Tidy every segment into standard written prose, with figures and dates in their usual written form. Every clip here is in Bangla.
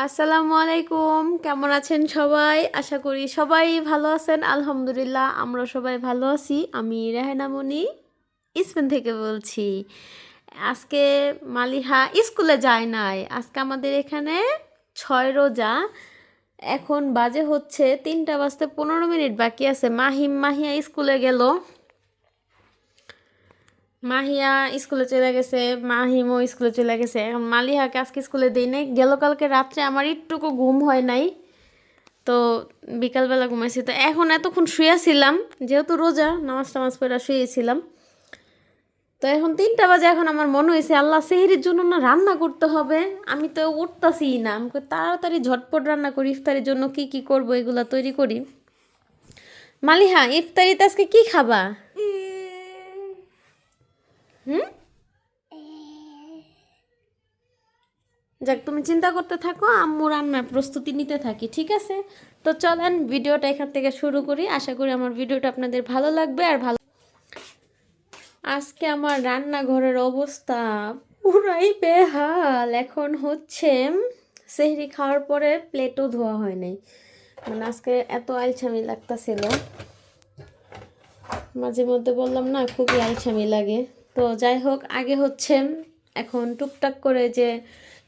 আসসালামু আলাইকুম, কেমন আছেন সবাই? আশা করি সবাই ভালো আছেন। আলহামদুলিল্লাহ, আমরা সবাই ভালো আছি। আমি রেহানা মনি স্পেন থেকে বলছি। আজকে মালিহা স্কুলে যায় নাই। আজকে আমাদের এখানে 6 রোজা। এখন বাজে হচ্ছে 3টা বাজতে 15 মিনিট বাকি আছে। মাহিয়া স্কুলে গেল। মাহিয়া স্কুলে চলে গেছে, মাহিমও স্কুলে চলে গেছে। এখন মালিহাকে আজকে স্কুলে দেই নাই। গেল কালকে রাত্রে আমার একটুকু ঘুম হয় নাই, তো বিকালবেলা ঘুমাইছি। তো এখন এতক্ষণ শুয়েছিলাম, যেহেতু রোজা নামাজ টামাজ পড়ে শুয়েছিলাম। তো এখন 3টা বাজে, এখন আমার মনে হয়েছে আল্লাহ সেহরির জন্য না রান্না করতে হবে। আমি তো উঠতাছি না, আমি তাড়াতাড়ি ঝটপট রান্না করি। ইফতারির জন্য কি কি করব এগুলা তৈরি করি। মালিহা, ইফতারিতে আজকে কি খাবা? হুম, যাক, তুমি চিন্তা করতে থাকো, আম্মু রান্নার প্রস্তুতি নিতে থাকি, ঠিক আছে? তো চলেন ভিডিওটা এখান থেকে শুরু করি। আশা করি আমার ভিডিওটা আপনাদের ভালো লাগবে। আর ভালো, আজকে আমার রান্নাঘরের অবস্থা পুরাই বেহাল। এখন হচ্ছে সেহরি খাওয়ার পরে প্লেটও ধোয়া হয় নাই। মানে আজকে এত আলছামি লাগতাছিল, মাঝে মধ্যে বললাম না, খুবই আলছামি লাগে। তো যাই হোক, আগে হচ্ছে এখন টুকটাক করে যে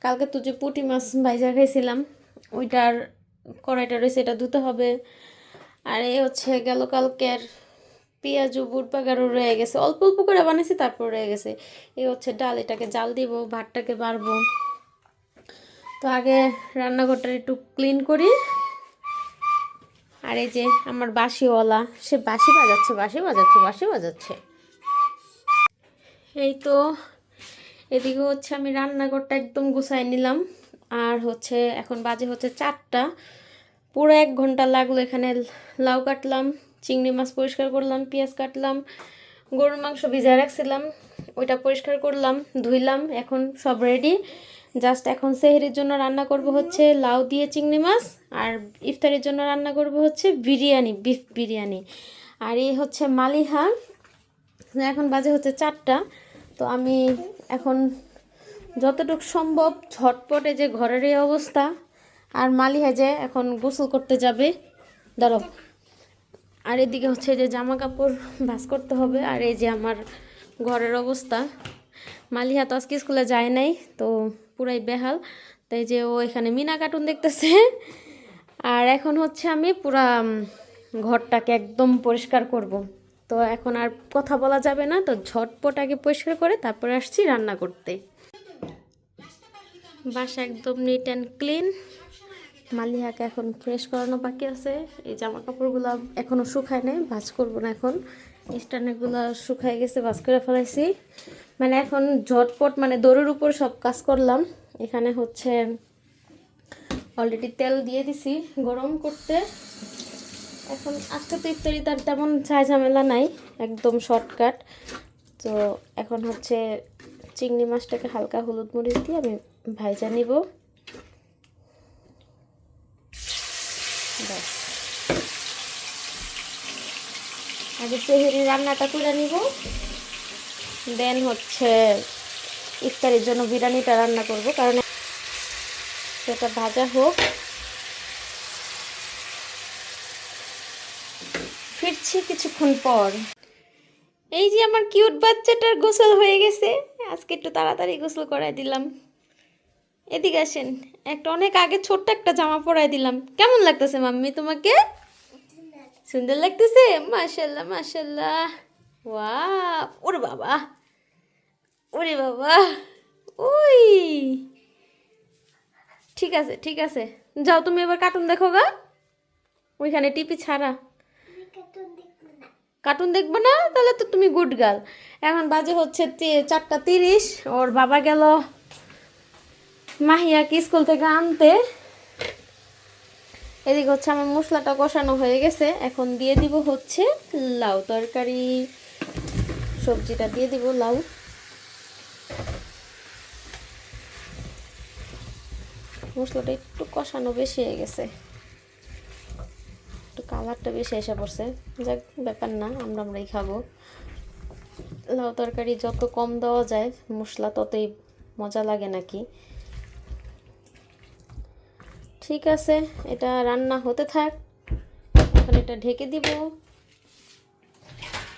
কালকে তো যে পুঁটি মাছ ভাইজা খাইছিলাম, ওইটার কড়াইটা রয়েছে, এটা ধুতে হবে। আর এই হচ্ছে গেল কালকের পেঁয়াজু বুট বাগারও রয়ে গেছে, অল্প অল্প করে বানিয়েছি, তারপর রয়ে গেছে। এই হচ্ছে ডাল, এটাকে জাল দিব, ভাতটাকে বাড়বো। তো আগে রান্নাঘরটা একটু ক্লিন করি। আর এই যে আমার বাঁশিওয়ালা, সে বাঁশি বাজাচ্ছে। এই তো এদিকে হচ্ছে আমি রান্নাঘরটা একদম গুছাই নিলাম। আর হচ্ছে এখন বাজে হচ্ছে 4টা। পুরো 1 ঘন্টা লাগলো এখানে। লাউ কাটলাম, চিংড়ি মাছ পরিষ্কার করলাম, পেঁয়াজ কাটলাম, গরুর মাংস ভিজায় রাখছিলাম, ওইটা পরিষ্কার করলাম, ধুইলাম। এখন সব রেডি। জাস্ট এখন সেহরির জন্য রান্না করব হচ্ছে লাউ দিয়ে চিংড়ি মাছ। আর ইফতারির জন্য রান্না করব হচ্ছে বিরিয়ানি, বিফ বিরিয়ানি। আর এই হচ্ছে মালিহা। এখন বাজে হচ্ছে 4টা। তো আমি এখন যতটুকু সম্ভব ঝটপটে, যে ঘরের এই অবস্থা। আর মালিহা যে এখন গোসল করতে যাবে, ধরো। আর এদিকে হচ্ছে যে জামা কাপড় ভাঁজ করতে হবে। আর এই যে আমার ঘরের অবস্থা। মালিহা তো আজকে স্কুলে যায় নাই, তো পুরাই বেহাল। তাই যে ও এখানে মিনা কার্টুন দেখতেছে। আর এখন হচ্ছে আমি পুরা ঘরটাকে একদম পরিষ্কার করব। তো এখন আর কথা বলা যাবে না, তো ঝটপট আগে পরিষ্কার করে তারপরে আসছি রান্না করতে। বাসা একদম নিট অ্যান্ড ক্লিন। মালিহাকে এখন ফ্রেশ করানো বাকি আছে। এই জামা কাপড়গুলো এখনও শুকায় নাই, ভাঁজ করবো না এখন। স্ট্যান্ডগুলো শুকায় গেছে, ভাঁজ করে ফেলাইছি। মানে এখন ঝটপট, মানে দৌড়ের উপর সব কাজ করলাম। এখানে হচ্ছে অলরেডি তেল দিয়ে দিছি গরম করতে। এখন আজকে তো ইফতারি তার তেমন ঝাই ঝামেলা নাই, একদম শর্টকাট। তো এখন হচ্ছে চিংড়ি মাছটাকে হালকা হলুদ মরিচ দিয়ে আমি ভাইজা নিব। ব্যাস, আগে সেহেরি রান্নাটা করে নিব, দেন হচ্ছে ইফতারির জন্য বিরিয়ানিটা রান্না করব। কারণ সেটা ভাজা হোক, ফিরছি কিছুক্ষণ পর। এই যে আমার কিউট বাচ্চাটার গোসল হয়ে গেছে। আজকে একটু তাড়াতাড়ি গোসল করাই দিলাম। এদিকে আসেন, একটা অনেক আগে ছোট্ট একটা জামা পরাই দিলাম। কেমন লাগতেছে মাম্মি তোমাকে? সুন্দর লাগতেছে, মাশাল্লাহ মাশাল্লাহ। ওয়াও, ওরে বাবা, ওরে বাবা, ওই, ঠিক আছে ঠিক আছে, যাও তুমি এবার কার্টুন দেখো গা, ওইখানে টিপি ছাড়া। কার্টুন দেখবো না? তাহলে তো তুমি গুড গার্ল। এখন বাজে হচ্ছে 4টা 30। ওর বাবা গেল মাহিয়াকে স্কুল থেকে আনতে। এদিকে হচ্ছে আমার মশলাটা কষানো হয়ে গেছে। এখন দিয়ে দিব হচ্ছে লাউ তরকারি, সবজিটা দিয়ে দিব লাউ। মশলাটা একটু কষানো বেশি হয়ে গেছে, একটু কালারটা বেশি এসে পড়ছে। যাক, ব্যাপার না, আমরাই খাবো। লাউ তরকারি যত কম দেওয়া যায় মশলা, ততই মজা লাগে নাকি। ঠিক আছে, এটা রান্না হতে থাক। এখন এটা ঢেকে দিব।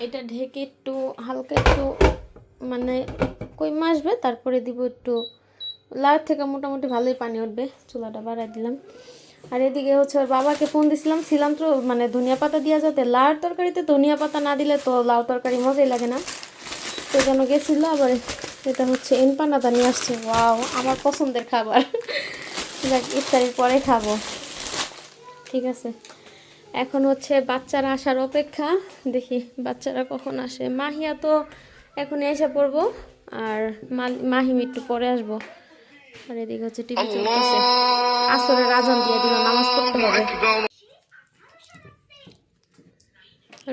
এটা ঢেকে একটু হালকা একটু মানে কইমা আসবে, তারপরে দিব একটু লাউ থেকে মোটামুটি ভালোই পানি উঠবে। চুলাটা বাড়াই দিলাম। আর এদিকে হচ্ছে ওর বাবাকে ফোন দিছিলাম, সিলান্ত্র মানে ধনিয়া পাতা দিয়া যাতে, লাউর তরকারিতে ধনিয়া পাতা না দিলে তো লাউ তরকারি মজাই লাগে না। তো যেন গেছিল আবার। এটা হচ্ছে এমপানাটা নিয়ে আসছে। ওয়াও, আমার পছন্দের খাবার। যাক, ইফতারির পরে খাবো। ঠিক আছে, এখন হচ্ছে বাচ্চারা আসার অপেক্ষা। দেখি বাচ্চারা কখন আসে। মাহিয়া তো এখন এসে পড়বো, আর মাহিম একটু পরে আসবো। আর এদিকে হচ্ছে টিভি চলতেছে। আসরের আজান দিয়ে দিল, নামাজ পড়তে হবে।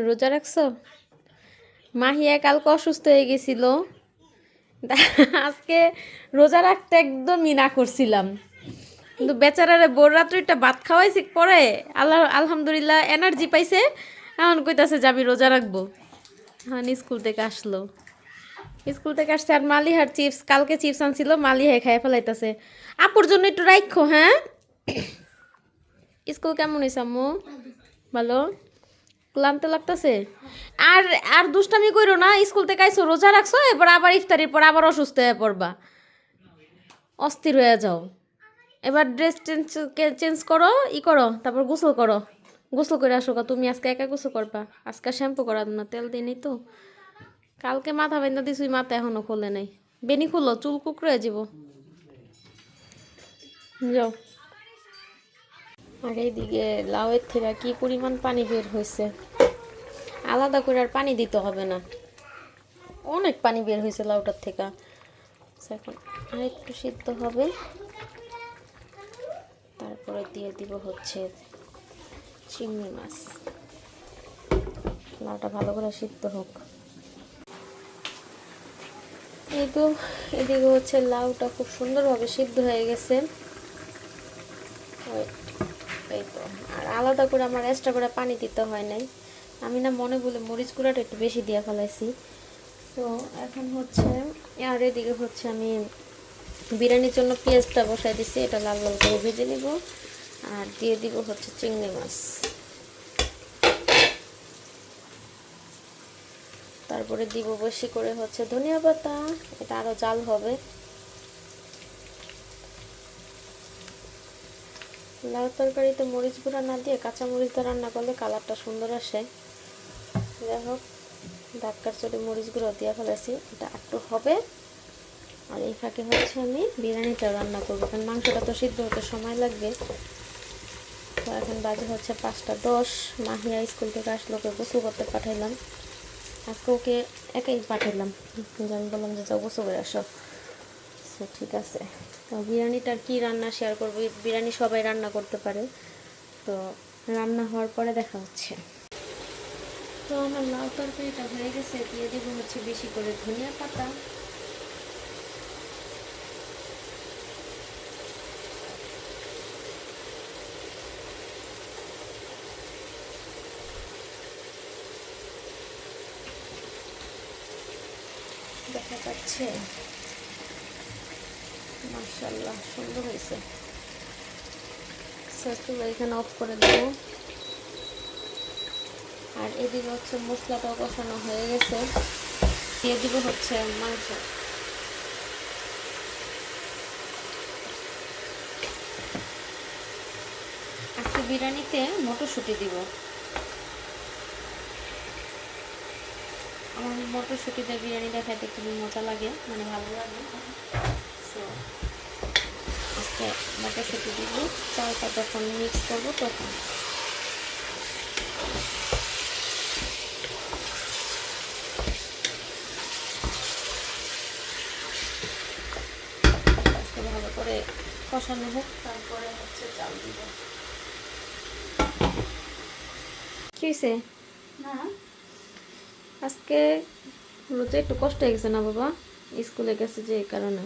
রোজা রাখছো? মাহিয়া কালকে অসুস্থ হয়ে গেছিল, আজকে রোজা রাখতে একদমই না করছিলাম, কিন্তু বেচারারে বোর রাত্রিটা ভাত খাওয়াইছি পরে আলহামদুলিল্লাহ এনার্জি পাইছে। এখন কইতাছে যে আমি রোজা রাখবো। হ্যাঁ, স্কুল থেকে আসলো, স্কুল থেকে আসছে। আর মালিহার চিপস, কালকে চিপস আনছিল, মালিহাই খাই ফেলাইতেছে। আপুর জন্য একটু রাখো। হ্যাঁ, স্কুল কেমন হয়েছে আম্মু? ভালো? ক্লান্ত লাগতেছে? আর আর দুষ্টামি করো না। স্কুল থেকে আইসো, রোজা রাখছো, এবার আবার ইফতারির পর আবার অসুস্থ হয়ে পড়বা, অস্থির হয়ে যাও। এবার ড্রেস চেঞ্জ করো, করো, তারপর গোসল করো। গোসল করে আসো। তুমি আজকে একা গোসল করবা? আজকে শ্যাম্পু করা না, তেল দিয়ে নেই তো। কালকে মাথা বেঁধে দিছুই, মাথা এখনো খোলে নাই। বেনি খুলো, চুল কুকড়ে যাব। যাও। আর এইদিকে লাউয়ের থেকে কি পরিমাণ পানি বের হয়েছে, আলাদা করে আর পানি দিতে হবে না, অনেক পানি বের হয়েছে লাউটার থেকে। এখন আর একটু সিদ্ধ হবে, তারপরে দিয়ে দিব হচ্ছে চিংড়ি মাছ। লাউটা ভালো করে সিদ্ধ হোক। এই তো, এদিকে হচ্ছে লাউটা খুব সুন্দরভাবে সিদ্ধ হয়ে গেছে। এই তো, আর আলাদা করে আমার এক্সট্রা করে পানি দিতে হয় নাই। আমি না মনে বলে মরিচ গুঁড়াটা একটু বেশি দিয়ে ফেলাইছি। তো এখন হচ্ছে, আর এদিকে হচ্ছে আমি বিরিয়ানির জন্য পেঁয়াজটা বসাই দিছি, এটা লাল লাল করে ভেজে নিব। আর দিয়ে দিব হচ্ছে চিংড়ি মাছ, তারপরে দিব বেশি করে হচ্ছে ধনিয়া পাতা, এটা আরো জাল হবে। লাউ তরকারিতে মরিচ গুঁড়া না দিয়ে কাঁচা মরিচ দিয়ে রান্না করলে কালারটা সুন্দর আসে। যাই হোক, ধাক্কার চলে মরিচ গুঁড়ো দিয়ে ফেলেছি, এটা একটু হবে। আর এই ফাঁকে হচ্ছে আমি বিরিয়ানিটা রান্না করবো, কারণ মাংসটা তো সিদ্ধ হতে সময় লাগবে। তো এখন বাজে হচ্ছে 5টা 10। মাহিয়া স্কুল থেকে আসলো, ওকে গোসল করতে পাঠাইলাম। আজকে ওকে একাই পাঠাইলাম, আমি বললাম যে যাও গোসল করে আসো। ঠিক আছে। তো বিরিয়ানিটার কি রান্না শেয়ার করবো, বিরিয়ানি সবাই রান্না করতে পারে। তো রান্না হওয়ার পরে দেখা হচ্ছে। তো আমার লাউ তরকারিটা হয়ে গেছে, দিয়ে দেবো হচ্ছে বেশি করে ধনিয়া পাতা। দেখা যাচ্ছে, মাশাআল্লাহ সুন্দর হয়েছে। এখানে অফ করে দেবো। আর এদিকে হচ্ছে মশলাটাও কষানো হয়ে গেছে, দিয়ে দিব হচ্ছে মাংস। আজকে বিরিয়ানিতে মটরশুঁটি দিব। আমার মটরশুঁটি দিয়ে বিরিয়ানি দেখাইতে খুবই মজা লাগে, মানে ভালো লাগে। সো আজকে মটরশুঁটি দিব, চালটা যখন মিক্স করবো তখন। আজকে ভালো করে কষানো হোক, তারপরে হচ্ছে চাল দিব। কি হয়েছে? না, আজকে রোজে একটু কষ্ট হয়ে গেছে না বাবা, স্কুলে গেছে যে এই কারণে।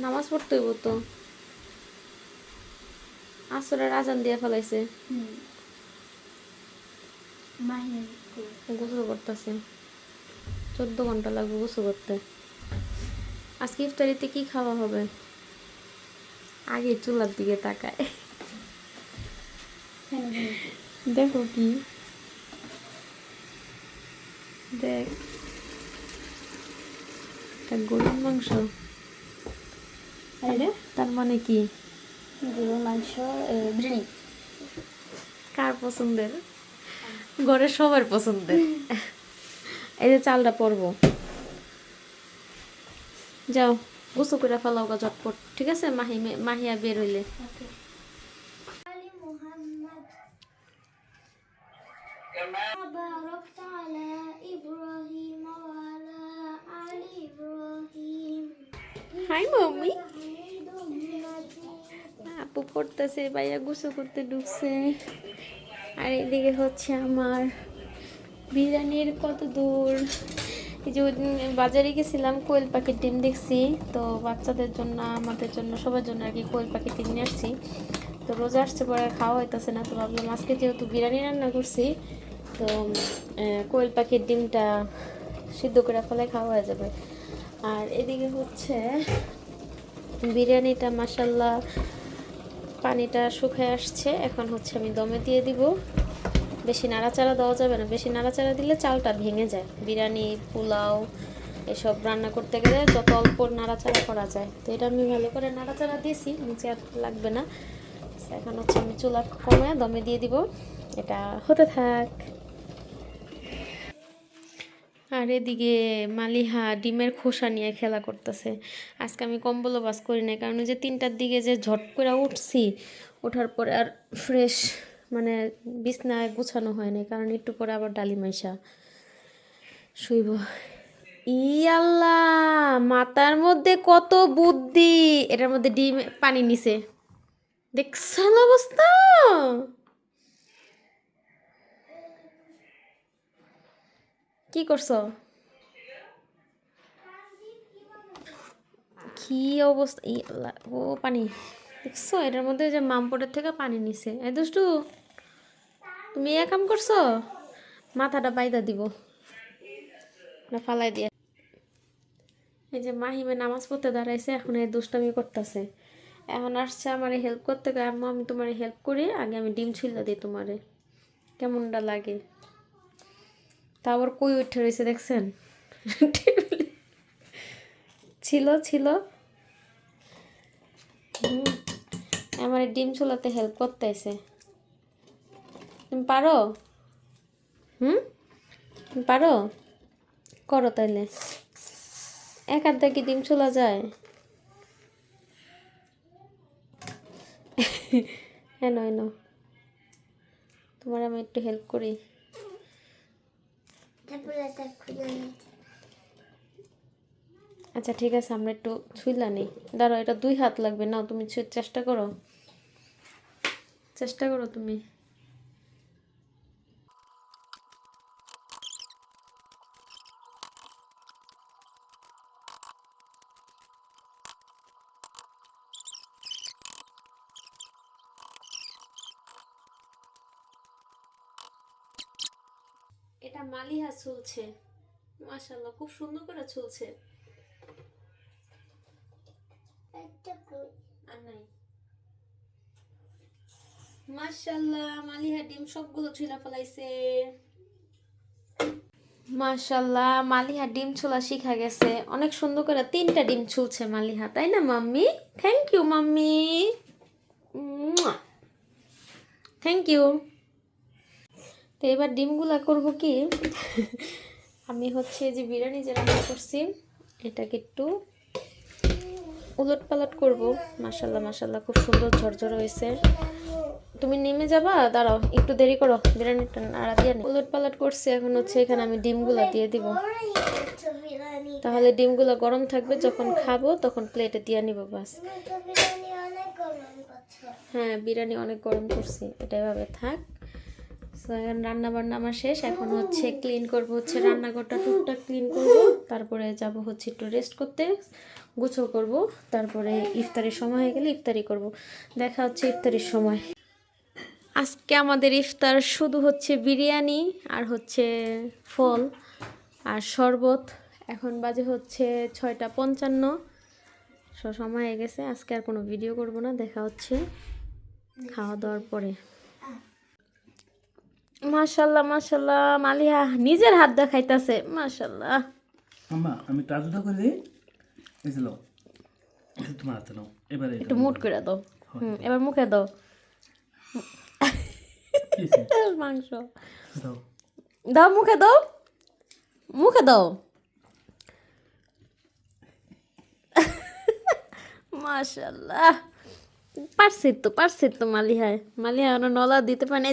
নামাজ পড়তে হইব তো, আসরের আজান দিয়ে ফেলাইছে। গোসল করতেছে, 14 ঘন্টা লাগবে গোসল করতে। আজকে ইফতারিতে কি খাওয়া হবে? আগে চুলার দিকে তাকায়। দেখো কি, দেখ এটা গরুর মাংস। তার মানে কি? গরুর মাংস বিরিয়ানি। কার পছন্দের? ঘরের সবার পছন্দের। এই যে চালটা পরবো, যাও গোসল করে ফেলাও গা ঝটপট, ঠিক আছে? মাহিয়া বের হইলে। Hi mummy. আপু পড়তেছে, ভাইয়া গোসল করতে ঢুকছে। আর এদিকে হচ্ছে আমার বিরিয়ানির কত দূর। এই যে ওইদিন বাজারে গেছিলাম, কোয়েল পাখির ডিম দেখছি, তো বাচ্চাদের জন্য আমাদের জন্য সবার জন্য আর কি কোয়েল পাখির ডিম নিয়ে আসছি। তো রোজা আসছে পরে খাওয়া হইতেছে না, তো ভাবলাম আজকে যেহেতু বিরিয়ানি রান্না করছি, তো কোয়েল পাখির ডিমটা সিদ্ধ করে ফেলে খাওয়া হয়ে যাবে। আর এদিকে হচ্ছে বিরিয়ানিটা মাশাল্লাহ পানিটা শুকায় আসছে, এখন হচ্ছে আমি দমে দিয়ে দিব। বেশি নাড়াচাড়া দেওয়া যাবে না, বেশি নাড়াচাড়া দিলে চালটা ভেঙে যায়। বিরিয়ানি, পোলাও এসব রান্না করতে গেলে যত অল্প নাড়াচাড়া করা যায়, তো এটা আমি ভালো করে নাড়াচাড়া দিয়েছি, নিচে আর লাগবে না। এখন হচ্ছে আমি চুলা কমে দমে দিয়ে দিব, এটা হতে থাক। আর এদিকে মালিহা ডিমের খোসা নিয়ে খেলা করতেছে। আজকে আমি কম্বলও বাস করি নাই, কারণ যে 3টার দিকে যে ঝট করে উঠছি, ওঠার পরে আর ফ্রেশ মানে বিছনায় গুছানো হয় নাই, কারণ একটু পরে আবার ডালি মাইশা শুইব। ই আল্লাহ, মাথার মধ্যে কত বুদ্ধি! এটার মধ্যে ডিম পানি নিছে, দেখছেন অবস্থা? কি করছো? কি অবস্থা! ই আল্লাহ, ও পানি দেখছো? এটার মধ্যে যে মামপটের থেকে পানি নিছে। এই দুষ্টু, তুমি এ কাম করছো? মাথাটা বাইদা দিব না ফালাই দিয়ে। এই যে মাহিমে নামাজ পড়তে দাঁড়াইছে, এখন এই দুষ্টামি করতেছে। এখন আসছে আমারে হেল্প করতে, আম্মু আমি তোমারে হেল্প করি, আগে আমি ডিম ছুইলা দিই তোমারে, কেমনটা লাগে? তা আবার কই উঠে রয়েছে দেখছেন? ছিল ছিল আমার ডিম চুলাতে হেল্প করতে এসে। তুমি পারো? তুমি পারো? করো তাইলে। এক হাত দিয়ে কি ডিম চুলা যায়? হ্যাঁ নয় ন, তোমার আমি একটু হেল্প করি। আচ্ছা ঠিক আছে, আমরা একটু ছুইলা নেই, দাঁড়াও, এটা 2 হাত লাগবে। নাও তুমি চেষ্টা করো, চেষ্টা করো তুমি। এটা মালিহা চলছে, মাশাআল্লাহ খুব সুন্দর করে চলছে। আর নাই, মাশাআল্লাহ মালিহা ডিম সবগুলো ছুলা ফেলাইছে। মাশাআল্লাহ মালিহা ডিম ছোলা শিখা গেছে, অনেক সুন্দর করে 3টা ডিম ছুলছে মালিহা, তাই না mummy? Thank you mummy, thank you. তো এবার ডিমগুলা করব কি, আমি হচ্ছে যে বিরিয়ানি যে রান্না করছি এটাকে একটু উলট পালট করবো। মাশাআল্লাহ মাশাআল্লাহ খুব সুন্দর ঝরঝর হয়েছে। তুমি নেমে যাবা, দাঁড়াও একটু দেরি করো, বিরিয়ানিটা নাড়া দিয়ে নি। উলট পালট করছি, এখন হচ্ছে এখানে আমি ডিমগুলা দিয়ে দিব, তাহলে ডিমগুলা গরম থাকবে, যখন খাবো তখন প্লেটে দিয়ে নিব বাস। হ্যাঁ বিরিয়ানি অনেক গরম করছি, এটা এভাবে থাক। এখন রান্না বান্না আমার শেষ, এখন হচ্ছে ক্লিন করব, হচ্ছে রান্নাঘরটা টুকটাক ক্লিন করব, তারপরে যাব হচ্ছে একটু রেস্ট করতে, গোসল করব, তারপরে ইফতারির সময় হয়ে গেলে ইফতারি করব। দেখা হচ্ছে ইফতারির সময়। আজকে আমাদের ইফতার শুধু হচ্ছে বিরিয়ানি আর হচ্ছে ফল আর শরবত। এখন বাজে হচ্ছে 6টা 55। সময় হয়ে গেছে, আজকে আর কোনো ভিডিও করব না, দেখা হচ্ছে খাওয়া দাওয়ার পরে। মাশাল্লাহ মাশাল্লাহ, মালিহা নিজের হাত দিয়ে খাইতেছে, মাশাল্লাহ। আম্মা আমি কাজটা করে দিই, এই যে লও, এটা তোমার হাতে নাও, এবারে একটু মুট করে দাও। এবার মুখে দাও মাংস, দাও। দাও মুখে দাও, মুখে দাও। মাশাল্লাহ, পারছি তো মালিহায়, মালিহা নলা দিতে পারে না।